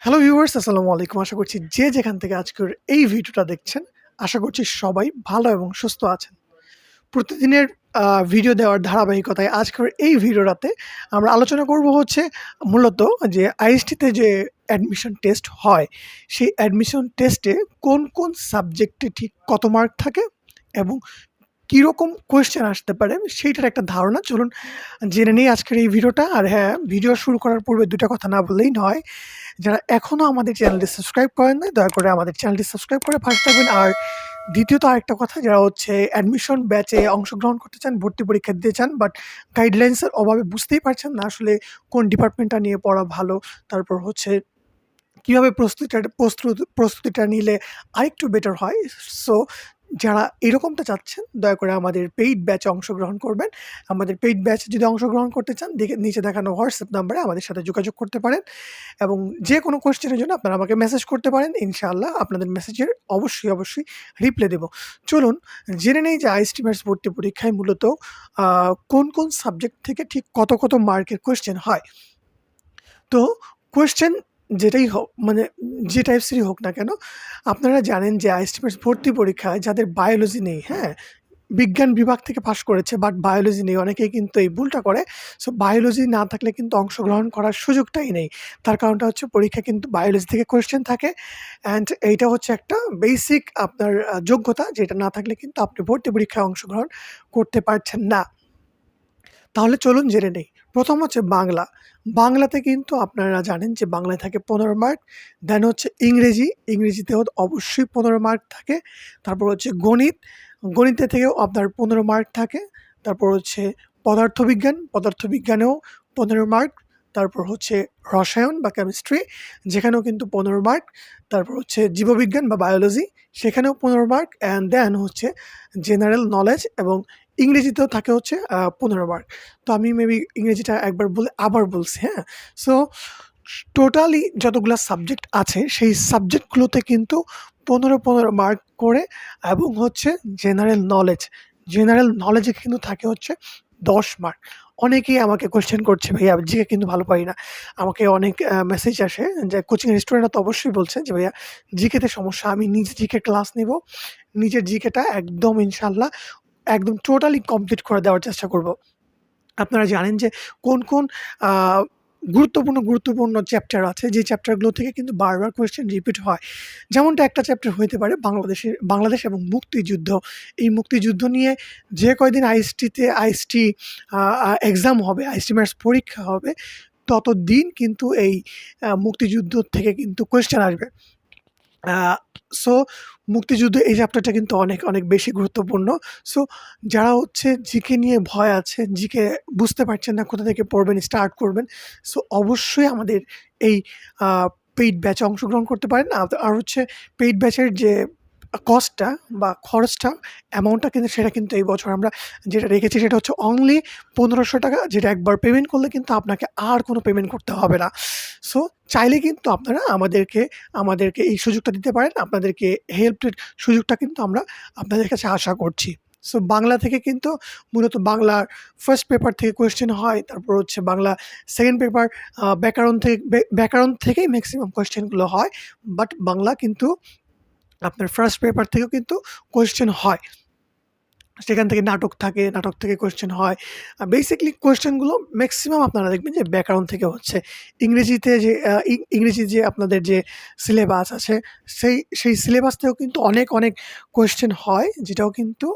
Hello viewers, আসসালামু আলাইকুম। আশা করছি যে যেখান থেকে আজকের এই ভিডিওটা দেখছেন, আশা করছি সবাই ভালো এবং সুস্থ আছেন। প্রতিদিনের ভিডিও দেওয়ার ধারাবাহিকতায় আজকের এই ভিডিওটাতে আমরা আলোচনা করব হচ্ছে মূলত যে আইএসটিতে যে অ্যাডমিশন টেস্ট হয়, সেই অ্যাডমিশন টেস্টে কোন সাবজেক্টে ঠিক কত মার্ক থাকে এবং কিরকম কোয়েশ্চেন আসতে পারে সেইটার একটা ধারণা চলুন জেনে নিই আজকের এই ভিডিওটা। আর হ্যাঁ, ভিডিও শুরু করার পূর্বে ২ টা কথা না বললেই নয়। যারা এখনো আমাদের চ্যানেলটি সাবস্ক্রাইব করেন নাই, দয়া করে আমাদের চ্যানেলটি সাবস্ক্রাইব করে পাশে থাকবেন। আর দ্বিতীয়ত আরেকটা কথা, যারা হচ্ছে অ্যাডমিশন ব্যাচে অংশগ্রহণ করতে চান, ভর্তি পরীক্ষা দিতে চান, বাট গাইডলাইনস এর অভাবে বুঝতেই পারছেন না আসলে কোন ডিপার্টমেন্টটা নিয়ে পড়া ভালো। তারপর হচ্ছে কিভাবে প্রস্তুতিটা নিলে আরেকটু বেটার হয়। সো যারা এরকমটা চাচ্ছেন, দয়া করে আমাদের পেইড ব্যাচে অংশগ্রহণ করবেন। আমাদের পেইড ব্যাচে যদি অংশগ্রহণ করতে চান, নিচে দেখানো হোয়াটসঅ্যাপ নাম্বারে আমাদের সাথে যোগাযোগ করতে পারেন এবং যেকোনো কোয়েশ্চেনের জন্য আপনারা আমাকে মেসেজ করতে পারেন। ইনশাআল্লাহ আপনাদের মেসেজের অবশ্যই রিপ্লাই দেব। চলুন জেনে নেই যে আইএসটি ম্যাথস ভর্তি পরীক্ষায় মূলত কোন সাবজেক্ট থেকে ঠিক কত মার্কের কোয়েশ্চেন হয়। তো কোয়েশ্চেন যেটাই হোক, মানে যে টাইপসেরই হোক না কেন, আপনারা জানেন যে আইএসটিমেটস ভর্তি পরীক্ষায় যাদের বায়োলজি নেই, হ্যাঁ? বিজ্ঞান বিভাগ থেকে পাস করেছে বাট বায়োলজি নেই। অনেকেই কিন্তু এই ভুলটা করে। সো বায়োলজি না থাকলে কিন্তু অংশগ্রহণ করার সুযোগটাই নেই। তার কারণটা হচ্ছে পরীক্ষায় কিন্তু বায়োলজি থেকে কোয়েশ্চেন থাকে অ্যান্ড এইটা হচ্ছে একটা বেসিক আপনার যোগ্যতা, যেটা না থাকলে কিন্তু আপনি ভর্তি পরীক্ষায় অংশগ্রহণ করতে পারছেন না। তাহলে চলুন জেনে নেই। ১ম হচ্ছে বাংলা। বাংলাতে কিন্তু আপনারা জানেন যে বাংলায় থাকে ১৫ মার্ক। দেন হচ্ছে ইংরেজি, ইংরেজিতেও অবশ্যই ১৫ মার্ক থাকে। তারপর হচ্ছে গণিত, গণিতে থেকেও আপনার ১৫ মার্ক থাকে। তারপর হচ্ছে পদার্থবিজ্ঞান, পদার্থবিজ্ঞানেও ১৫ মার্ক। তারপর হচ্ছে রসায়ন বা কেমিস্ট্রি, যেখানেও কিন্তু ১৫ মার্ক। তারপর হচ্ছে জীববিজ্ঞান বা বায়োলজি, সেখানেও ১৫ মার্ক অ্যান্ড দেন হচ্ছে জেনারেল নলেজ এবং ইংরেজিতেও থাকে হচ্ছে ১৫ মার্ক। তো আমি মেবি ইংরেজিটা একবার বলে আবার বলছি, হ্যাঁ? সো টোটালি যতগুলা সাবজেক্ট আছে সেই সাবজেক্টগুলোতে কিন্তু ১৫ মার্ক করে এবং হচ্ছে জেনারেল নলেজ। জেনারেল নলেজে কিন্তু থাকে হচ্ছে ১০ মার্ক। অনেকেই আমাকে কোয়েশ্চেন করছে, "ভাইয়া জিকে কিন্তু ভালো পারি না।" আমাকে অনেক মেসেজ আসে যে কোচিং এর স্টুডেন্টরা তো অবশ্যই বলছে যে, "ভাইয়া জিকেতে সমস্যা। আমি নিজে জিকে ক্লাস নিবো। নিজের জিকেটা একদম ইনশাআল্লাহ একদম টোটালি কমপ্লিট করে দেওয়ার চেষ্টা করব।" আপনারা জানেন যে কোন আ গুরুত্বপূর্ণ চ্যাপ্টার আছে, যে চ্যাপ্টারগুলো থেকে কিন্তু বারবার কোয়েশ্চেন রিপিট হয়। যেমনটা একটা চ্যাপ্টার হইতে পারে বাংলাদেশ এবং মুক্তিযুদ্ধ। এই মুক্তিযুদ্ধ নিয়ে যে কয়দিন আইএসটি আ আ এক্সাম হবে, আইএসটি ম্যাথস পরীক্ষা হবে, ততদিন কিন্তু এই মুক্তিযুদ্ধ থেকে কিন্তু কোয়েশ্চেন আসবে। আ সো মুক্তিযুদ্ধ এই চ্যাপ্টারটা কিন্তু অনেক বেশি গুরুত্বপূর্ণ। সো যারা হচ্ছে জিকে নিয়ে ভয় আছে, জিকে বুঝতে পারছেন না কোথা থেকে পড়বেন, স্টার্ট করবেন। সো অবশ্যই আমাদের এই আ পেইড ব্যাচে অংশগ্রহণ করতে পারেন। আর হচ্ছে পেইড ব্যাচের যে কস্টটা বা খরচটা, অ্যামাউন্টটা কিন্তু সেটা কিন্তু এই বছর আমরা যেটা রেখেছি সেটা হচ্ছে অনলি ৳১৫০০, যেটা একবার পেমেন্ট করলে কিন্তু আপনাকে আর কোনো পেমেন্ট করতে হবে না। সো চাইলে কিন্তু আপনারা আমাদেরকে এই সুযোগটা দিতে পারেন। আপনাদেরকে হেল্পের সুযোগটা কিন্তু আমরা আপনাদের কাছে আশা করছি। সো বাংলা থেকে কিন্তু মূলত বাংলার ফার্স্ট পেপার থেকে কোয়েশ্চেন হয়। তারপর হচ্ছে বাংলা সেকেন্ড পেপার ব্যাকরণ থেকেই মেক্সিমাম কোয়েশ্চেনগুলো হয়। বাট বাংলা কিন্তু আপনার ফার্স্ট পেপার থেকেও কিন্তু কোয়েশ্চেন হয়। সেখান থেকে নাটক থেকে কোয়েশ্চেন হয়। বেসিক্যালি কোয়েশ্চেনগুলো মেক্সিমাম আপনারা দেখবেন যে ব্যাকরণ থেকে হচ্ছে। ইংরেজিতে যে ইংরেজি যে আপনাদের যে সিলেবাস আছে, সেই সিলেবাস থেকেও কিন্তু অনেক কোয়েশ্চেন হয়, যেটাও কিন্তু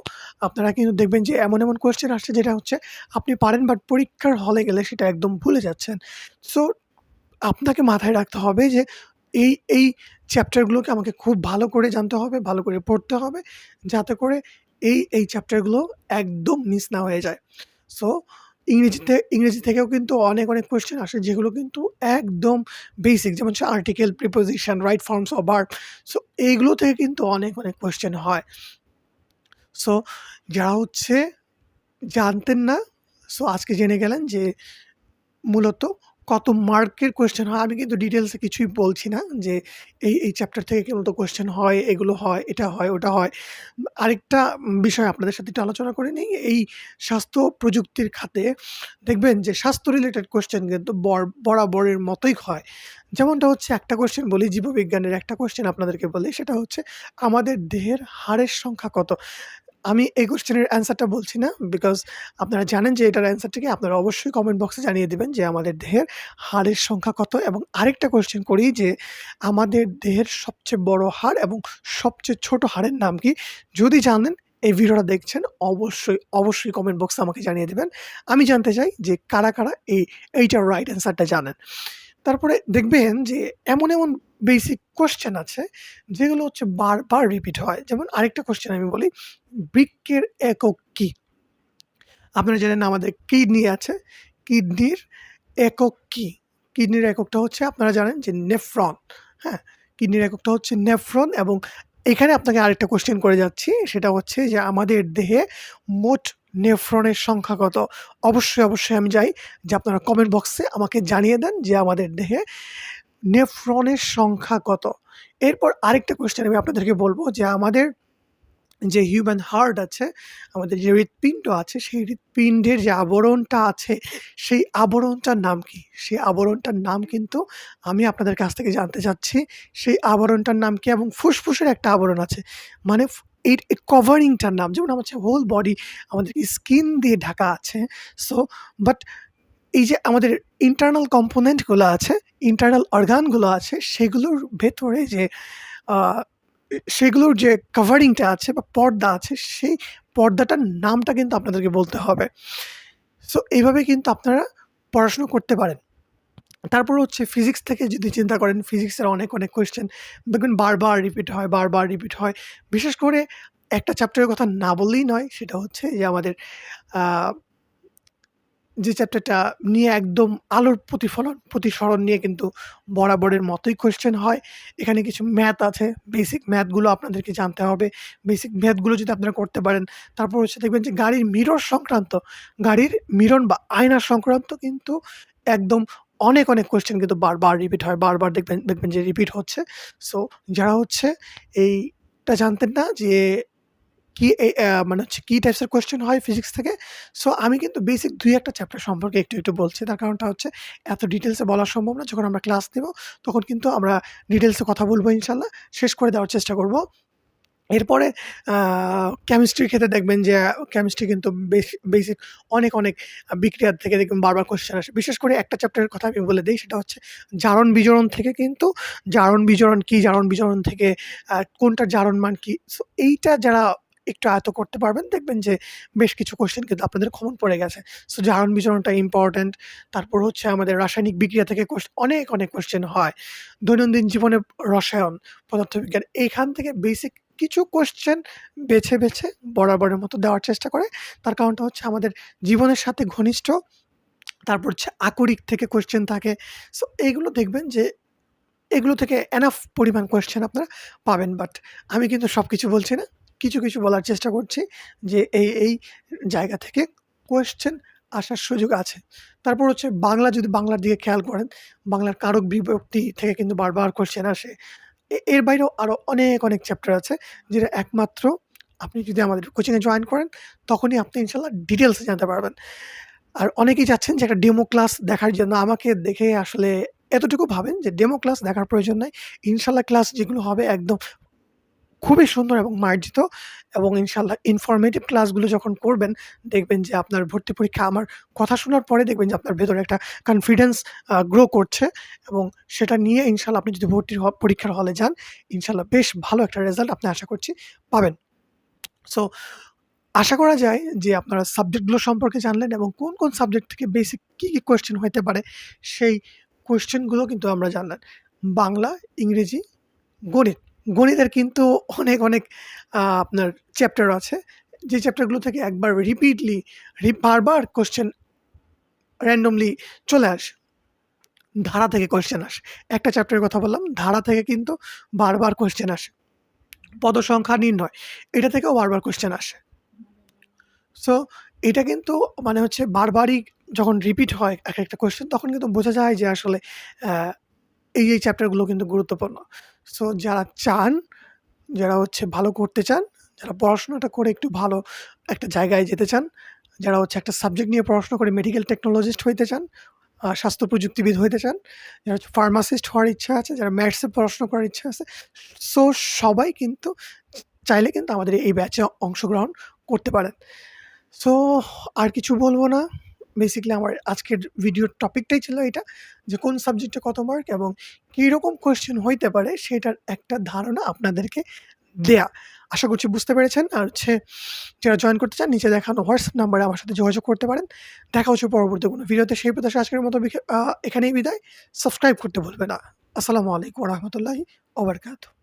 আপনারা কিন্তু দেখবেন যে এমন কোয়েশ্চেন আসছে যেটা হচ্ছে আপনি পারেন বাট পরীক্ষার হলে গেলে সেটা একদম ভুলে যাচ্ছেন। সো আপনাকে মাথায় রাখতে হবে যে এই চ্যাপ্টারগুলোকে আমাকে খুব ভালো করে জানতে হবে, ভালো করে পড়তে হবে, যাতে করে এই চ্যাপ্টারগুলো একদম মিস না হয়ে যায়। সো ইংরেজি থেকেও কিন্তু অনেক কোয়েশ্চেন আসে, যেগুলো কিন্তু একদম বেসিক, যেমন হচ্ছে article, preposition, right forms of verb. So এইগুলো থেকে কিন্তু অনেক কোয়েশ্চেন হয়। সো যারা হচ্ছে জানতেন না, সো আজকে জেনে গেলেন যে মূলত কত মার্কের কোয়েশ্চেন হয় আমি কিন্তু ডিটেইলসে কিছুই বলছি না যে এই চ্যাপ্টার থেকে কেবল তো কোয়েশ্চেন হয়, এগুলো হয়, এটা হয়, ওটা হয়। আরেকটা বিষয় আপনাদের সাথে একটু আলোচনা করে নিই। এই স্বাস্থ্য প্রযুক্তির খাতে দেখবেন যে স্বাস্থ্য রিলেটেড কোয়েশ্চেন কিন্তু বরাবরের মতোই হয়। যেমনটা হচ্ছে একটা কোয়েশ্চেন বলি, জীববিজ্ঞানের একটা কোয়েশ্চেন আপনাদেরকে বলি, সেটা হচ্ছে আমাদের দেহের হাড়ের সংখ্যা কত? আমি এই কোয়েশ্চেনের অ্যান্সারটা বলছি না বিকজ আপনারা জানেন যে এটার অ্যান্সারটা কি? আপনারা অবশ্যই কমেন্ট বক্সে জানিয়ে দিবেন যে আমাদের দেহের হাড়ের সংখ্যা কত? এবং আরেকটা কোয়েশ্চেন করি যে আমাদের দেহের সবচেয়ে বড় হাড় এবং সবচেয়ে ছোট হাড়ের নাম কি? যদি জানেন এই ভিডিওটা দেখছেন অবশ্যই কমেন্ট বক্সে আমাকে জানিয়ে দিবেন। আমি জানতে চাই যে কারা এইটার রাইট অ্যান্সারটা জানেন। তারপরে দেখবেন যে এমন বেসিক কোয়েশ্চেন আছে যেগুলো হচ্ছে বারবার রিপিট হয়। যেমন আরেকটা কোয়েশ্চেন আমি বলি, বৃক্কের একক কি? আপনারা জানেন আমাদের কিডনি আছে। কিডনির একক কি? কিডনির এককটা হচ্ছে আপনারা জানেন যে নেফ্রন, হ্যাঁ? কিডনির এককটা হচ্ছে নেফ্রন এবং এখানে আপনাকে আরেকটা কোয়েশ্চেন করে যাচ্ছি। সেটা হচ্ছে যে আমাদের দেহে মোট নেফ্রনের সংখ্যা কত? অবশ্যই আমি চাই যে আপনারা কমেন্ট বক্সে আমাকে জানিয়ে দেন যে আমাদের দেহে নেফ্রনের সংখ্যা কত? এরপর আরেকটা কোয়েশ্চেন আমি আপনাদেরকে বলব যে আমাদের যে হিউম্যান হার্ট আছে, আমাদের যে হৃৎপিণ্ড আছে, সেই হৃৎপিণ্ডের যে আবরণটা আছে, সেই আবরণটার নাম কি? সেই আবরণটার নাম কিন্তু আমি আপনাদের কাছ থেকে জানতে চাচ্ছি। সেই আবরণটার নাম কি? এবং ফুসফুসের একটা আবরণ আছে। মানে এই কভারিংটার নাম যেমন হচ্ছে হোল বডি আমাদের স্কিন দিয়ে ঢাকা আছে। সো বাট এই যে আমাদের ইন্টারনাল কম্পোনেন্ট গুলো আছে, ইন্টারনাল অর্গানগুলো আছে, সেগুলোর ভেতরে যে আ সেগুলোর যে কভারিংটা আছে বা পর্দা আছে, সেই পর্দাটার নামটা কিন্তু আপনাদেরকে বলতে হবে। সো এইভাবে কিন্তু আপনারা পড়াশোনা করতে পারেন। তারপর হচ্ছে ফিজিক্স থেকে যদি চিন্তা করেন, ফিজিক্সের অনেক কোয়েশ্চেন দেখবেন বারবার রিপিট হয়। বিশেষ করে একটা চ্যাপ্টারের কথা না বললেই নয়, সেটা হচ্ছে যে আমাদের আ যে চ্যাপ্টারটা নিয়ে একদম আলোর প্রতিসরণ নিয়ে কিন্তু বরাবরের মতোই কোয়েশ্চেন হয়। এখানে কিছু ম্যাথ আছে, বেসিক ম্যাথগুলো আপনাদেরকে জানতে হবে। বেসিক ম্যাথগুলো যদি আপনারা করতে পারেন, তারপর হচ্ছে দেখবেন যে গাড়ির মিরর সংক্রান্ত, গাড়ির মিরর বা আয়না সংক্রান্ত কিন্তু একদম অনেক কোয়েশ্চেন কিন্তু বারবার রিপিট হয়। বারবার দেখবেন যে রিপিট হচ্ছে। সো যারা হচ্ছে এইটা জানতেন না যে কি মানে হচ্ছে কি টাইপসের কোয়েশ্চেন হয় ফিজিক্স থেকে। সো আমি কিন্তু বেসিক ২-১ টা চ্যাপ্টার সম্পর্কে একটু বলছি। তার কারণটা হচ্ছে এত ডিটেইলসে বলা সম্ভব না। যখন আমরা ক্লাস নেব তখন কিন্তু আমরা ডিটেইলসে কথা বলব ইনশাআল্লাহ। শেষ করে দেওয়ার চেষ্টা করব। এরপরে আ কেমিস্ট্রির ক্ষেত্রে দেখবেন যে কেমিস্ট্রি কিন্তু বেসিক অনেক বিক্রিয়ার থেকে দেখবেন বারবার কোয়েশ্চেন আসে। বিশেষ করে একটা চ্যাপ্টারের কথা আমি বলে দেই সেটা হচ্ছে জারণ-বিজরণ থেকে কিন্তু জারণ-বিজরণ কি? জারণ-বিজরণ থেকে কোনটার জারণ মান কি? সো এইটা যারা একটু আয়ত্ত করতে পারবেন দেখবেন যে বেশ কিছু কোয়েশ্চেন কিন্তু আপনাদের কমন পড়ে গেছে। সো জারণ-বিজরণটা ইম্পোর্টেন্ট। তারপর হচ্ছে আমাদের রাসায়নিক বিক্রিয়া থেকে অনেক কোয়েশ্চেন হয়। দৈনন্দিন জীবনে রসায়ন, পদার্থবিজ্ঞান এখান থেকে বেসিক কিছু কোয়েশ্চেন বেছে বরাবরের মতো দেওয়ার চেষ্টা করে। তার কারণটা হচ্ছে আমাদের জীবনের সাথে ঘনিষ্ঠ। তারপর হচ্ছে আকরিক থেকে কোয়েশ্চেন থাকে। সো এইগুলো দেখবেন যে এগুলো থেকে এনাফ পরিমাণ কোয়েশ্চেন আপনারা পাবেন। বাট আমি কিন্তু সবকিছু বলছি না। কিছু বলার চেষ্টা করছি যে এই জায়গা থেকে কোয়েশ্চেন আসার সুযোগ আছে। তারপর হচ্ছে যদি বাংলার দিকে খেয়াল করেন, বাংলার কারক বিভক্তি থেকে কিন্তু বারবার কোয়েশ্চেন আসে। এর বাইরেও আরো অনেক চ্যাপ্টার আছে যেটা একমাত্র আপনি যদি আমাদের কোচিংয়ে জয়েন করেন, তখনই আপনি ইনশাআল্লাহ ডিটেইলসে জানতে পারবেন। আর অনেকেই চাচ্ছেন যে একটা ডেমো ক্লাস দেখার জন্য আমাকে দেখে আসলে এতটুকু ভাবেন যে ডেমো ক্লাস দেখার প্রয়োজন নাই। ইনশাআল্লাহ ক্লাস যেগুলো হবে একদম খুবই সুন্দর এবং মার্জিত এবং ইনশাআল্লাহ ইনফরমেটিভ ক্লাসগুলো যখন করবেন, দেখবেন যে আপনার ভর্তি পরীক্ষা আমার কথা শোনার পরে দেখবেন যে আপনার ভেতরে একটা কনফিডেন্স গ্রো করছে এবং সেটা নিয়ে ইনশাআল্লাহ আপনি যদি পরীক্ষার হলে যান, ইনশাআল্লাহ বেশ ভালো একটা রেজাল্ট আপনি আশা করছি পাবেন। সো আশা করা যায় যে আপনারা সাবজেক্টগুলো সম্পর্কে জানলেন এবং কোন সাবজেক্ট থেকে বেসিক কি কোয়েশ্চেন হইতে পারে, সেই কোয়েশ্চেনগুলো কিন্তু আমরা জানলেন। বাংলা, ইংরেজি, গণিত। গণিতের কিন্তু অনেক আপনার চ্যাপ্টার আছে। যে চ্যাপ্টারগুলো থেকে একবার বারবার কোয়েশ্চেন randomly চলে আসে। ধারা থেকে কোয়েশ্চেন আসে। একটা চ্যাপ্টারের কথা বললাম, ধারা থেকে কিন্তু বারবার কোয়েশ্চেন আসে। পদ সংখ্যা নির্ণয়, এটা থেকেও বারবার কোয়েশ্চেন আসে। সো এটা কিন্তু মানে হচ্ছে বারবারই যখন রিপিট হয় একেকটা কোয়েশ্চেন তখন কিন্তু বোঝা যায় যে আসলে অ্যা এই চ্যাপ্টারগুলো কিন্তু গুরুত্বপূর্ণ। সো যারা হচ্ছে ভালো করতে চান, যারা পড়াশোনাটা করে একটু ভালো একটা জায়গায় যেতে চান, যারা হচ্ছে একটা সাবজেক্ট নিয়ে পড়াশোনা করে মেডিকেল টেকনোলজিস্ট হইতে চান, স্বাস্থ্য প্রযুক্তিবিদ হইতে চান, যারা হচ্ছে ফার্মাসিস্ট হওয়ার ইচ্ছা আছে, যারা ম্যাথসে পড়াশোনা করার ইচ্ছা আছে। সো সবাই কিন্তু চাইলে কিন্তু আমাদের এই ব্যাচে অংশগ্রহণ করতে পারেন। সো আর কিছু বলব না। বেসিক্যালি আমার আজকের ভিডিওর টপিকটাই ছিল এটা যে কোন সাবজেক্টে কত মার্ক এবং কিরকম কোয়েশ্চেন হইতে পারে সেটার একটা ধারণা আপনাদেরকে দেয়া। আশা করছি বুঝতে পেরেছেন। আর হচ্ছে যারা জয়েন করতে চান নিচে দেখানো হোয়াটসঅ্যাপ নাম্বারে আমার সাথে যোগাযোগ করতে পারেন। দেখা হচ্ছে পরবর্তী কোনো ভিডিওতে। সেই প্রত্যাশায় আজকের মতো এখানেই বিদায়। সাবস্ক্রাইব করতে ভুলবেন না। আসসালামু আলাইকুম ওয়া রাহমাতুল্লাহি ওয়া বারাকাতুহু।